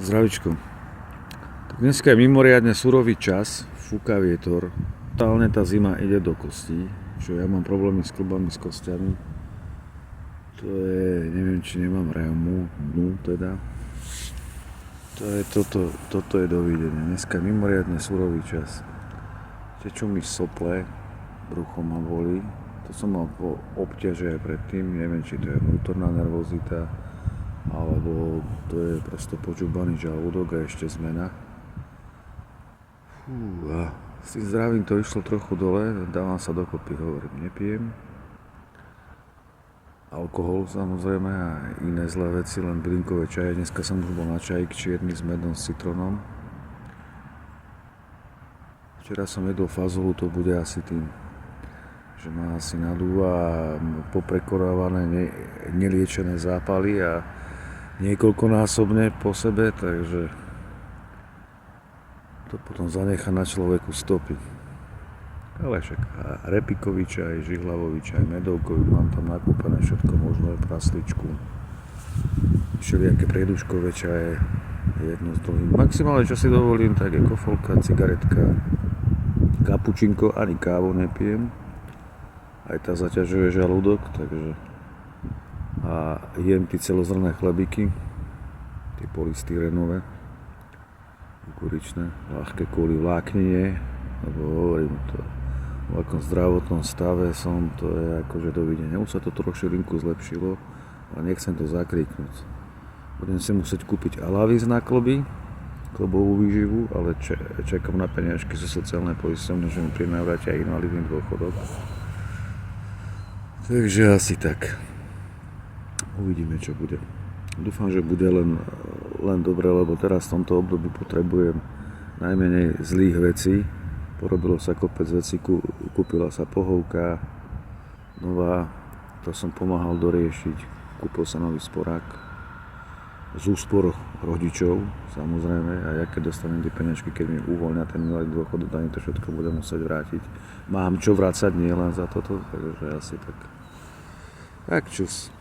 Zdravičko. Tak dneska je mimoriadne surový čas, fúka vietor, totálne tá zima ide do kostí, čo ja mám problémy s klbami, s kostiami. To je, neviem, či nemám reumu, dnu teda. Toto je dovidenia. Dneska je mimoriadne surový čas. Tečú mi sople, brucho ma bolí. To som mal po obťaže aj predtým, neviem, či to je vnútorná nervozita, alebo to je prosto počúbaný žalúdok a ešte zmena. A s tým zdravím to išlo trochu dole, dávam sa dokopy, hovorím, nepijem. Alkohol samozrejme a iné zlé veci, len bylinkové čaje. Dneska som už bol na čajík čierny s medom, s citrónom. Včera som jedol fazolu, to bude asi tým, že ma asi nadúva poprekorávané neliečené zápaly a niekoľkonásobne po sebe, takže to potom zanechá na človeku stopy. Ale však repikový čaj, žihlavový čaj, medovkový, mám tam nakúpené všetko možné, prasličku, všelijaké prieduškové čaje, jedno z druhým. Maximálne, čo si dovolím, tak je kofolka, cigaretka, kapučinko, ani kávu nepijem, aj tá zaťažuje žalúdok, takže a jem tie celozrnné chlebíky, tie polystyrénové, kukuričné, ľahké kvôli vláknine, lebo hovorím to, v akom zdravotnom stave som, to je akože dovidenia. Už sa to trošku linku zlepšilo, ale nechcem to zakriknúť. Budem si musieť kúpiť Alavis na kloby, klobovú výživu, ale čakám na peniažky zo sociálnej poisťovne, že mi pri návrate aj invalidný dôchodok. Takže asi tak. Uvidíme, čo bude. Dúfam, že bude len dobre, lebo teraz v tomto období potrebujem najmenej zlých vecí. Porobilo sa kopec vecí, kúpila sa pohovka nová, to som pomáhal doriešiť. Kúpil sa nový sporák z úspor rodičov, samozrejme, a ja keď dostanem tie peňažky, keď mi uvoľňa ten invalidný dôchodok, to všetko budem musieť vrátiť. Mám čo vrácať, nie len za toto, takže asi tak. Tak čus.